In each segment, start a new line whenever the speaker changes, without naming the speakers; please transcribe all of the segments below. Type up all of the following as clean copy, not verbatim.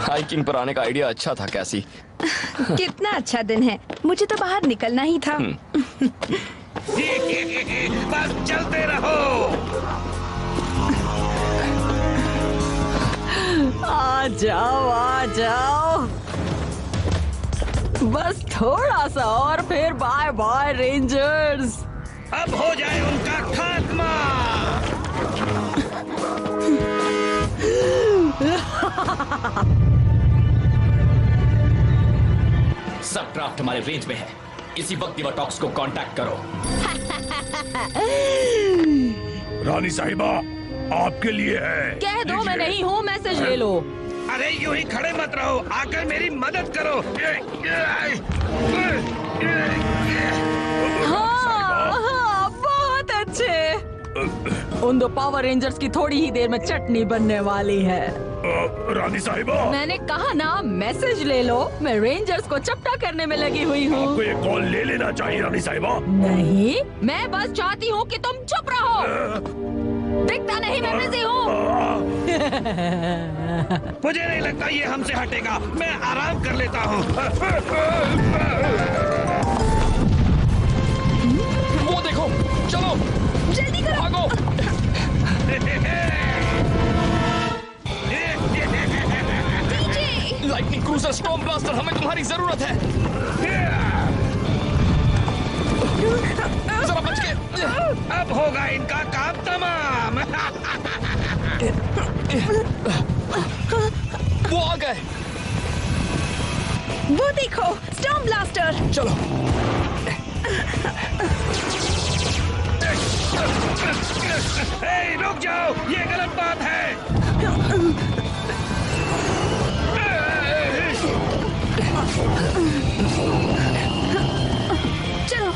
Hiking पर आने का आइडिया अच्छा था कैसी।
कितना अच्छा दिन है, मुझे तो बाहर निकलना ही था।
बस चलते रहो।
आ जाओ। बस थोड़ा सा और फिर बाय बाय रेंजर्स।
अब हो जाए उनका खात्मा।
सब क्राफ्ट हमारे रेंज में है। इसी वक्त डिवाटॉक्स को कांटेक्ट करो।
रानी साहिबा आपके लिए है।
कह दो मैं नहीं हूँ, मैसेज ले लो।
अरे यूं ही खड़े मत रहो, आकर मेरी मदद करो।
हाँ, बहुत अच्छे। उन दो पावर रेंजर्स की थोड़ी ही देर में चटनी बनने वाली है।
रानी साहिबा
मैंने कहा ना मैसेज ले लो, मैं रेंजर्स को चपटा करने में लगी हुई हूँ।
आपको ये कॉल ले लेना चाहिए रानी साहिबा।
नहीं, मैं बस चाहती हूँ कि तुम चुप रहो। दिखता नहीं मैं बिजी हूँ।
मुझे नहीं लगता ये हमसे हटेगा, मैं आराम कर लेता हूँ।
वो देखो, चलो
जल्दी करो।
भागो। लाइटनिंग क्रूजर स्टॉर्म ब्लास्टर, हमें तुम्हारी जरूरत है। जरा बच के।
अब होगा इनका काम तमाम।
वो आ गए।
वो देखो, स्टॉर्म ब्लास्टर।
चलो।
रुक जाओ, ये गलत बात है।
चलो।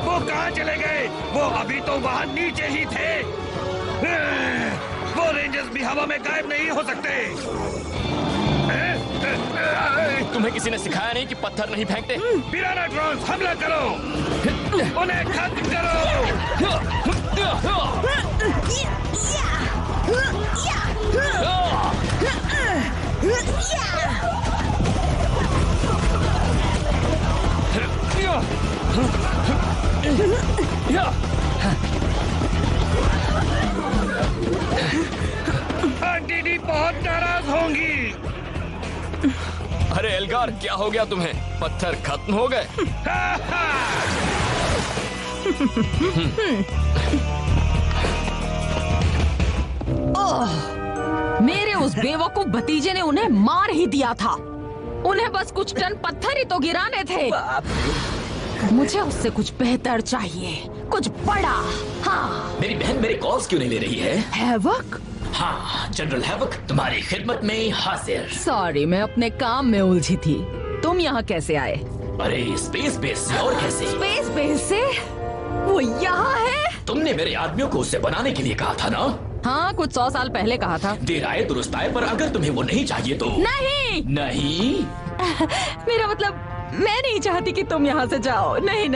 वो कहाँ चले गए? वो अभी तो वहाँ नीचे ही थे। वो रेंजर्स भी हवा में गायब नहीं हो सकते।
तुम्हें किसी ने सिखाया नहीं कि पत्थर नहीं फेंकते?
पिराना ड्रोन्स, हमला करो, उन्हें खत्म करो। आंटी डी बहुत नाराज होंगी।
अरे एल्गार, क्या हो गया तुम्हें? पत्थर खत्म हो गए?
मेरे उस बेवकूफ भतीजे ने उन्हें मार ही दिया था। उन्हें बस कुछ टन पत्थर ही तो गिराने थे। मुझे उससे कुछ बेहतर चाहिए, कुछ बड़ा। हाँ।
मेरी बहन मेरे कॉल्स क्यों नहीं ले रही है?
हैवक?
हाँ, जनरल हैवक तुम्हारी खिदमत में हाजिर।
सॉरी, मैं अपने काम में उलझी थी। तुम यहाँ कैसे आए?
अरे स्पेस बेस से, और कैसे?
स्पेस बेस से? वो यहाँ है?
तुमने मेरे आदमियों को उससे बनाने के लिए कहा था ना?
हाँ, कुछ 100 साल पहले कहा था।
देर आए दुरुस्त आए, पर अगर तुम्हें वो नहीं चाहिए तो?
नहीं।
नहीं?
मेरा मतलब, मैं नहीं चाहती कि तुम यहाँ से जाओ। नहीं,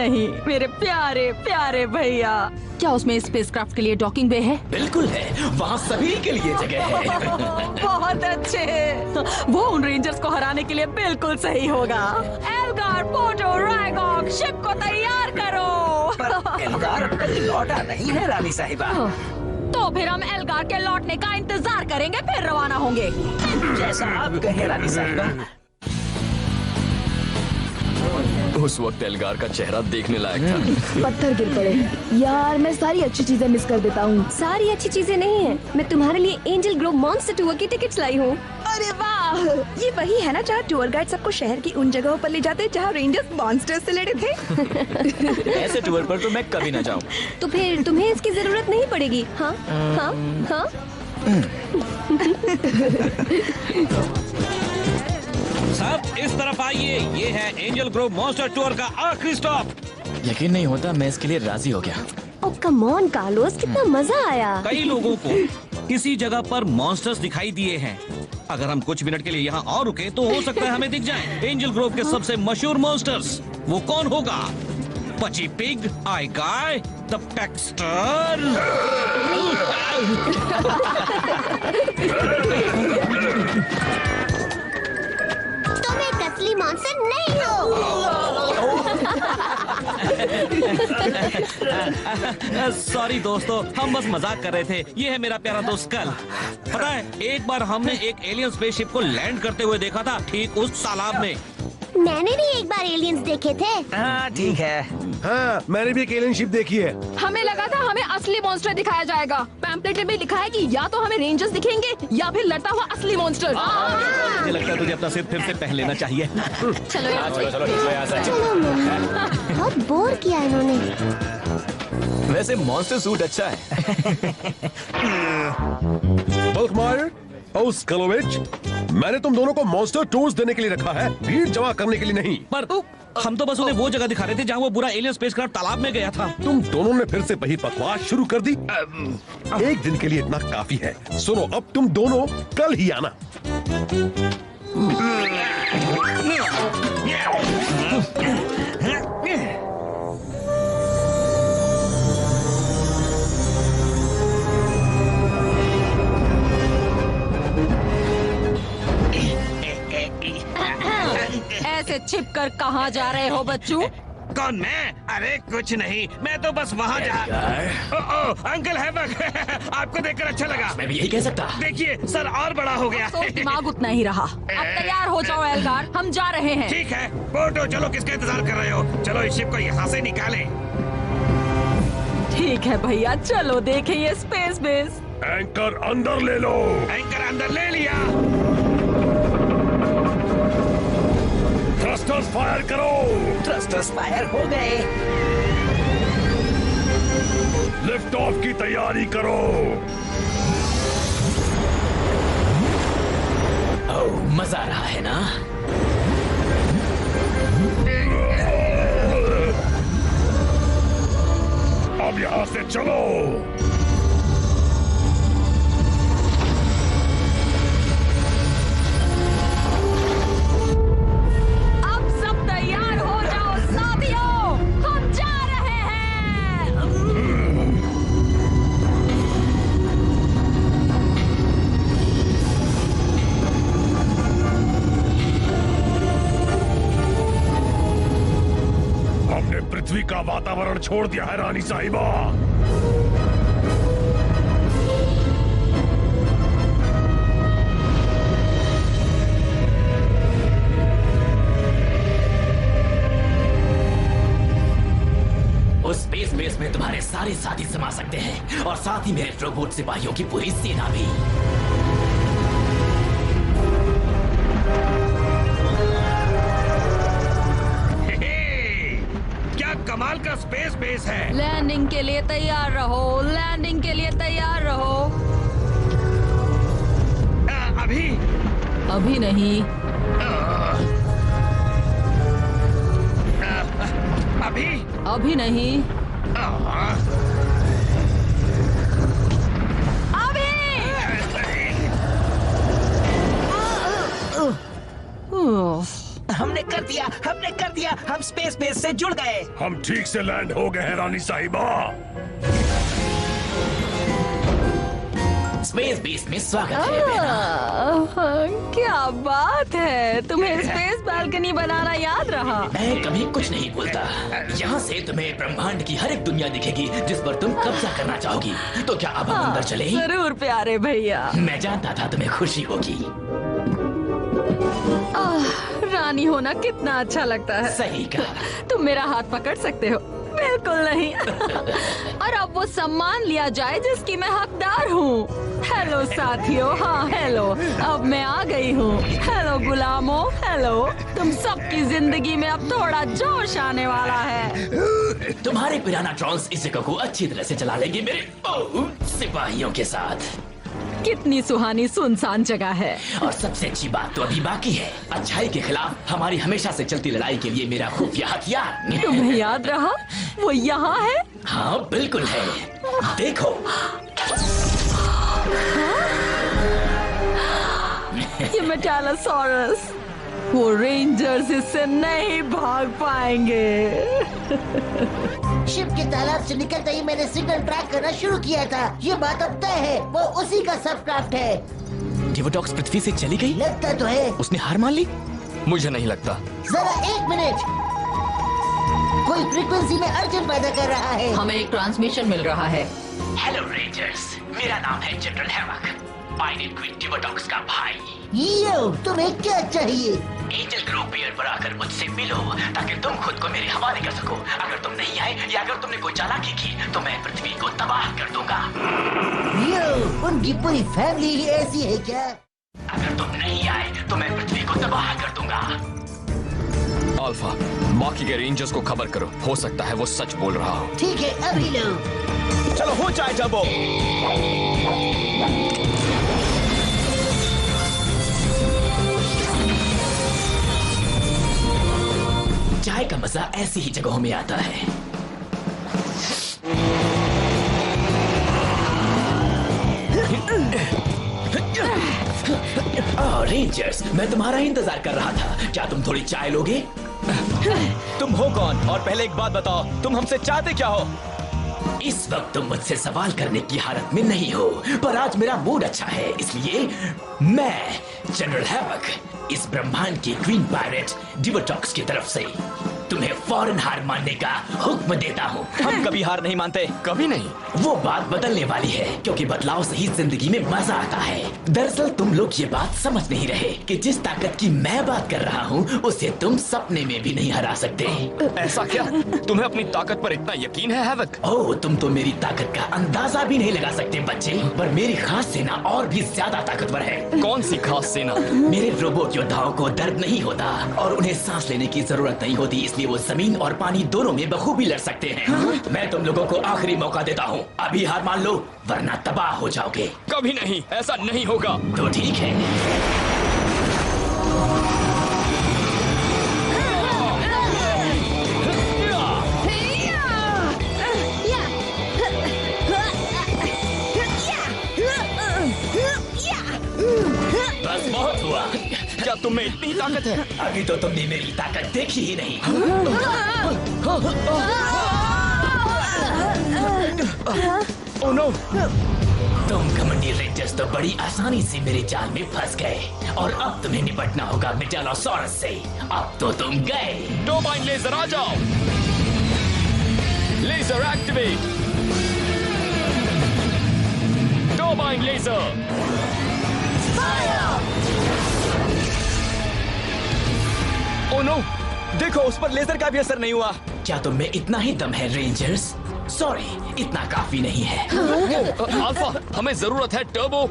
मेरे प्यारे प्यारे भैया। क्या उसमें स्पेसक्राफ्ट के लिए डॉकिंग बे है?
बिल्कुल है, वहाँ सभी के लिए जगह है।
बहुत अच्छे। वो उन रेंजर्स को हराने के लिए बिल्कुल सही होगा। एल्गार, पोर्टो, रायगॉग, शिप को तैयार करो।
पर एल्गार अब तक लौटा नहीं है रानी साहिबा।
तो फिर हम एल्गार के लौटने का इंतजार करेंगे, फिर रवाना होंगे।
जैसा आप कहें रानी साहिबा।
उस वक्त एल्गार का चेहरा देखने लायक था।
पत्थर गिर पड़े। यार, मैं सारी अच्छी चीजें मिस कर देता हूँ।
सारी अच्छी चीजें नहीं है, मैं तुम्हारे लिए एंजल ग्रोव मॉन्स्टर टूर की टिकट्स लाई हूँ।
अरे वाह, ये वही है ना जहाँ टूर गाइड सबको शहर की उन जगहों पर ले जाते जहाँ रेंजर्स मॉन्स्टर्स से लड़े थे।
ऐसे टूर पर तो मैं कभी ना जाऊँ।
तो फिर तुम्हें इसकी जरूरत नहीं पड़ेगी। हाँ हाँ हाँ।
सब इस तरफ आइए, ये है एंजल ग्रोव मॉन्स्टर टूर का आखिरी स्टॉप।
यकीन नहीं होता मैं इसके लिए राजी हो गया।
ओह कम ऑन कार्लोस, कितना मजा आया।
कई लोगों को किसी जगह पर मॉन्स्टर्स दिखाई दिए हैं। अगर हम कुछ मिनट के लिए यहाँ और रुके तो हो सकता है हमें दिख जाए एंजल ग्रोव के सबसे मशहूर मॉन्स्टर्स। वो कौन होगा? पची pig, I guy, the texture.
तुम एक असली मॉन्स्टर नहीं हो।
सॉरी दोस्तों, हम बस मजाक कर रहे थे। ये है मेरा प्यारा दोस्त कल। पता है, एक बार हमने एक एलियन स्पेसशिप को लैंड करते हुए देखा था, ठीक उस तालाब में।
मैंने भी एक बार एलियंस देखे थे।
हाँ ठीक है।
हाँ, मैंने भी एक एलियन शिप देखी है।
हमें लगा था हमें असली मॉन्स्टर दिखाया जाएगा। पैम्पलेट में लिखा है कि या तो हमें रेंजर्स दिखेंगे या फिर लड़ता हुआ असली मॉन्स्टर।
मुझे लगता है तुझे अपना सिर फिर से पहन लेना चाहिए।
चलो यार।
चलो मम्मी, बहुत बोर किया इन्होंने।
वैसे मॉन्स्टर सूट अच्छा है।
बल्कमायर और स्कलोविच, मैंने तुम दोनों को मॉन्स्टर टूर्स देने के लिए रखा है, भीड़ जमा करने के लिए नहीं।
पर हम तो बस उन्हें वो जगह दिखा रहे थे जहाँ वो बुरा एलियन स्पेसक्राफ्ट तालाब में गया था।
तुम दोनों ने फिर से वही बकवास शुरू कर दी। एक दिन के लिए इतना काफी है। सुनो, अब तुम दोनों कल ही आना।
ऐसे छिप कर कहाँ जा रहे हो बच्चू?
कौन मैं? अरे कुछ नहीं, मैं तो बस वहाँ जा। अंकल हैवक, आपको देखकर अच्छा लगा।
मैं भी यही कह सकता।
देखिए सर और बड़ा हो गया।
तो दिमाग उतना ही रहा। अब तैयार हो जाओ एल्गार, हम जा रहे हैं।
ठीक है बोटो, चलो किसका इंतजार कर रहे हो? चलो इस शिप को यहाँ से निकालें।
ठीक है भैया, चलो देखें ये स्पेस बेस।
एंकर अंदर ले लो।
एंकर अंदर ले लिया।
थ्रस्टर्स फायर करो।
थ्रस्टर्स फायर हो गए।
लिफ्ट ऑफ की तैयारी करो।
ओह, मजा आ रहा है ना?
अब यहाँ से चलो।
अब सब तैयार हो जाओ साथियों, हम जा रहे हैं।
हमने पृथ्वी का वातावरण छोड़ दिया है रानी साहिबा।
उस स्पेस बेस में तुम्हारे सारे साथी समा सकते हैं और साथ ही मेरे रोबोट सिपाहियों की पूरी सेना भी।
क्या कमाल का स्पेस बेस है।
लैंडिंग के लिए तैयार रहो, लैंडिंग के लिए तैयार रहो।
अभी
अभी नहीं।
अभी
अभी नहीं।
हमने कर दिया, हमने कर दिया। हम स्पेस बेस से जुड़ गए।
हम ठीक से लैंड हो गए हैं रानी साहिबा।
स्पेस बेस में स्वागत है बहना।
क्या बात है, तुम्हें स्पेस बालकनी बनाना याद रहा।
मैं कभी कुछ नहीं भूलता। यहाँ से तुम्हें ब्रह्मांड की हर एक दुनिया दिखेगी जिस पर तुम कब्जा करना चाहोगी। तो क्या अब हम अंदर चलें?
जरूर प्यारे भैया।
मैं जानता था तुम्हें खुशी होगी।
रानी होना कितना अच्छा लगता है।
सही कहा।
तुम मेरा हाथ पकड़ सकते हो। बिल्कुल नहीं। और अब वो सम्मान लिया जाए जिसकी मैं हकदार हूँ। हेलो साथियों, हाँ हेलो, अब मैं आ गई हूँ। हेलो गुलामों, हेलो। तुम सबकी जिंदगी में अब थोड़ा जोश आने वाला है।
तुम्हारे पिराना ट्रॉन्स इस जगह को अच्छी तरह से चला लेंगे मेरे सिपाहियों के साथ।
कितनी सुहानी सुनसान जगह है।
और सबसे अच्छी बात तो अभी बाकी है। अच्छाई के खिलाफ हमारी हमेशा से चलती लड़ाई के लिए मेरा खुफिया हथियार।
तुम्हें याद रहा वो यहाँ है?
हाँ बिल्कुल है। देखो।
ये मेटालोसॉरस। वो रेंजर्स इससे नहीं भाग पाएंगे।
शिप के तालाब से निकलते ही मैंने सिग्नल ट्रैक करना शुरू किया था। ये बात अब तय है, वो उसी का सबक्राफ्ट है।
डिवोटॉक्स पृथ्वी से चली गई?
लगता तो है।
उसने हार मान ली?
मुझे नहीं लगता।
जरा एक मिनट, कोई फ्रीक्वेंसी में अड़चन पैदा कर रहा है।
हमें एक ट्रांसमिशन मिल रहा है।
हेलो रेंजर्स, मेरा नाम है जनरल हैवक, पायरेट क्वीन डिवोटॉक्स का भाई।
यो, तुम्हें क्या चाहिए?
एंजल ग्रोव पियर पर आकर मुझसे मिलो ताकि तुम खुद को मेरे हवाले कर सको। अगर तुम नहीं आए या अगर तुमने कोई चालाकी की तो मैं पृथ्वी को तबाह कर दूंगा।
यो, उनकी पूरी फैमिली ही ऐसी है क्या?
अगर तुम नहीं आए तो मैं पृथ्वी को तबाह कर दूंगा।
अल्फा, बाकी के रेंजर्स को खबर करो, हो सकता है वो सच बोल रहा हो।
ठीक है, अभी लो।
चलो हो जाए जबो। चाय का मजा ऐसी ही जगहों में आता है। रेंजर्स, मैं तुम्हारा ही इंतजार कर रहा था। क्या तुम थोड़ी चाय लोगे? तुम हो कौन? और पहले एक बात बताओ, तुम हमसे चाहते क्या हो? इस वक्त तुम मुझसे सवाल करने की हालत में नहीं हो, पर आज मेरा मूड अच्छा है, इसलिए मैं जनरल हैवक इस ब्रह्मांड की क्वीन पायरेट डिवोटॉक्स की तरफ से तुम्हें फौरन हार मानने का हुक्म देता हूँ। हम कभी हार नहीं मानते, कभी नहीं। वो बात बदलने वाली है, क्योंकि बदलाव से ही जिंदगी में मजा आता है। दरअसल तुम लोग ये बात समझ नहीं रहे कि जिस ताकत की मैं बात कर रहा हूँ उसे तुम सपने में भी नहीं हरा सकते।
ऐसा क्या? तुम्हें अपनी ताकत पर इतना यकीन है हैवक?
ओह, तुम तो मेरी ताकत का अंदाजा भी नहीं लगा सकते बच्चे, पर मेरी खास सेना और भी ज्यादा ताकतवर है।
कौन सी खास सेना?
मेरे रोबोट योद्धाओं को दर्द नहीं होता और उन्हें सांस लेने की जरूरत नहीं होती, इसलिए वो जमीन और पानी दोनों में बखूबी लड़ सकते हैं। मैं तुम लोगों को आखिरी मौका देता हूँ, अभी हार मान लो वरना तबाह हो जाओगे।
कभी नहीं, ऐसा नहीं होगा।
तो ठीक है। बस बहुत हुआ।
क्या तुम में इतनी ताकत है?
अभी तो तुमने मेरी ताकत देखी ही नहीं।
Oh no!
तुम घमंडी रेंजर्स तो बड़ी आसानी से मेरे जाल में फंस गए और अब तुम्हें निपटना होगा मेटालोसॉरस से। अब तो तुम गए।
टर्बाइन लेजर आ जाओ। Laser activate. Turbine laser.
Oh no! देखो, उस पर लेजर का भी असर नहीं हुआ। क्या तुम में इतना ही दम है रेंजर्स? सॉरी, इतना काफी नहीं है।
अल्फा, हमें जरूरत है टर्बो।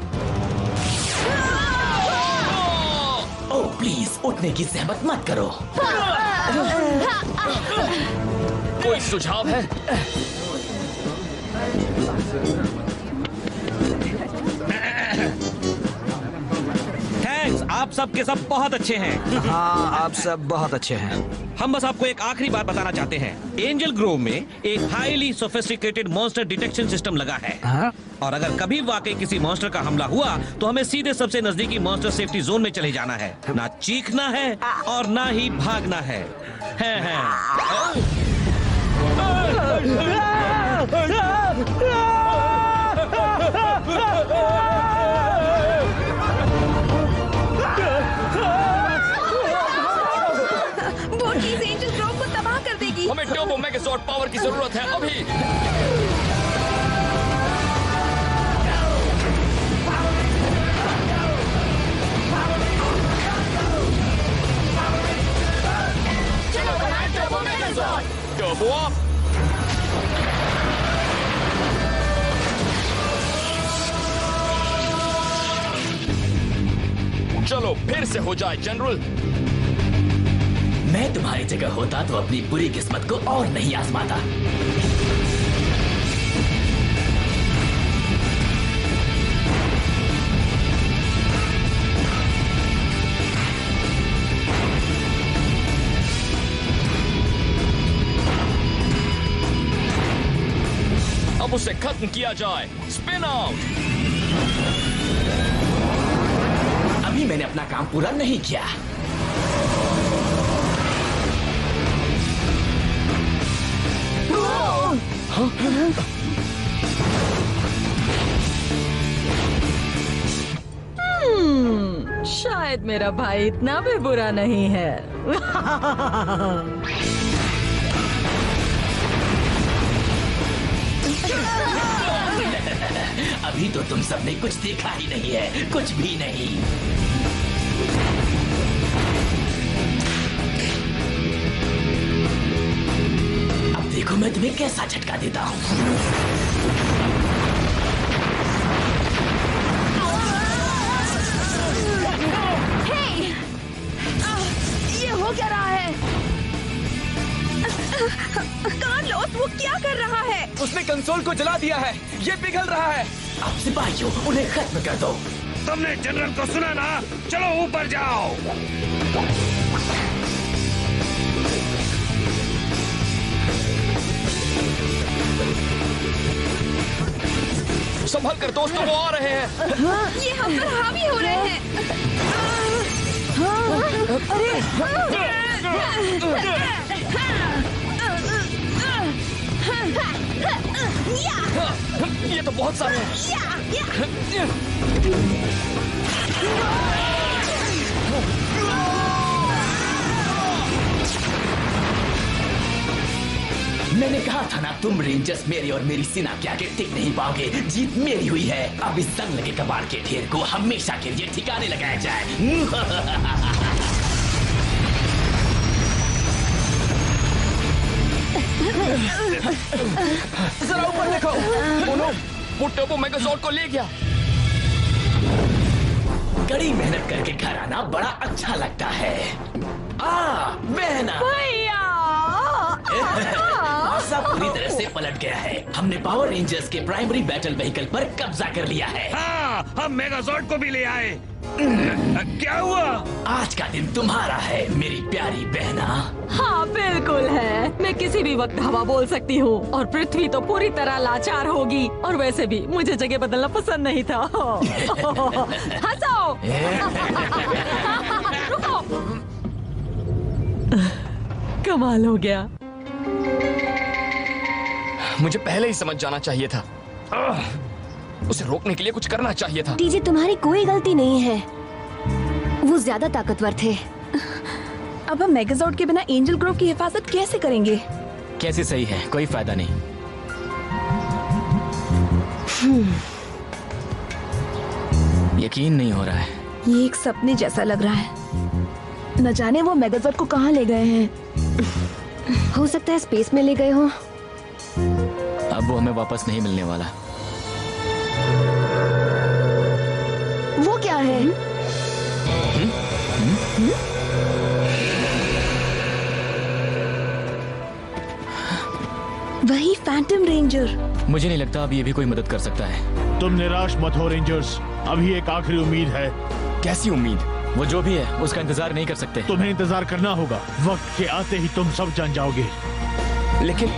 ओह प्लीज, उठने की जहमत मत करो।
कोई सुझाव है?
थैंक्स, आप सब के सब बहुत अच्छे हैं।
हाँ, आप सब बहुत अच्छे हैं।
हम बस आपको एक आखिरी बात बताना चाहते हैं। एंजल ग्रोव में एक highly sophisticated monster detection system लगा है।
हाँ? और
अगर कभी वाकई किसी मॉन्स्टर का हमला हुआ तो हमें सीधे सबसे नजदीकी मॉन्स्टर सेफ्टी जोन में चले जाना है। ना चीखना है और ना ही भागना है।
वो चीज एंजल ग्रोव को तबाह कर देगी।
हमें टर्बो मेगाजॉर्ड पावर की जरूरत है अभी। Turbo up. चलो फिर से हो जाए जनरल।
मैं तुम्हारी जगह होता तो अपनी बुरी किस्मत को और नहीं आजमाता।
अब उसे खत्म किया जाए। Spin out.
अभी मैंने अपना काम पूरा नहीं किया।
शायद मेरा भाई इतना भी बुरा नहीं है।
अभी तो तुम सबने कुछ देखा ही नहीं है, कुछ भी नहीं। अब देखो मैं तुम्हें कैसा झटका देता हूँ।
ये हो क्या रहा है? कार्लोस, वो क्या कर रहा है?
उसने कंसोल को जला दिया है, ये पिघल रहा है।
अब सिपाहियों, उन्हें खत्म कर दो।
तुमने जनरल को सुना ना? चलो ऊपर जाओ।
संभल कर दोस्तों, वो आ रहे हैं।
ये हम पर हावी हो रहे हैं।
ये तो बहुत सारे हैं।
मैंने कहा था ना, तुम रेंजर्स मेरी और मेरी सेना के आगे टिक नहीं पाओगे। जीत मेरी हुई है। अब इस जंग लगे कबाड़ के ढेर को हमेशा के लिए ठिकाने लगाया जाए।
जरा ऊपर देखो। वो टर्बो मेगाजॉर्ड को ले गया।
कड़ी मेहनत करके घर आना बड़ा अच्छा लगता है। बहना आशा पूरी तरह से पलट गया है। हमने पावर रेंजर्स के प्राइमरी बैटल व्हीकल पर कब्जा कर लिया है।
हाँ, हम मेगाजॉर्ड को भी ले आए। क्या हुआ?
आज का दिन तुम्हारा है मेरी प्यारी बहना।
हाँ बिल्कुल है। मैं किसी भी वक्त हवा बोल सकती हूँ और पृथ्वी तो पूरी तरह लाचार होगी। और वैसे भी मुझे जगह बदलना पसंद नहीं था। हंसो। रुको। कमाल हो गया।
मुझे पहले ही समझ जाना चाहिए था। उसे रोकने के लिए कुछ करना चाहिए था।
डीजे, तुम्हारी कोई गलती नहीं है। वो ज्यादा ताकतवर थे।
अब हम मेगाजॉर्ड के बिना एंजल ग्रोव की हिफाजत कैसे करेंगे?
कैसे सही है, कोई फायदा नहीं। यकीन नहीं हो रहा है।
ये एक सपने जैसा लग रहा है। न जाने वो मेगाजॉर्ड को कहाँ ले गए हैं।
हो सकता है स्पेस में ले गए हो।
अब वो हमें वापस नहीं मिलने वाला।
वो क्या है? वही फैंटम रेंजर।
मुझे नहीं लगता अब ये भी कोई मदद कर सकता है।
तुम निराश मत हो रेंजर्स, अभी एक आखिरी उम्मीद है।
कैसी उम्मीद?
वो जो भी है उसका इंतजार नहीं कर सकते।
तुम्हें इंतजार करना होगा। वक्त के आते ही तुम सब जान जाओगे।
लेकिन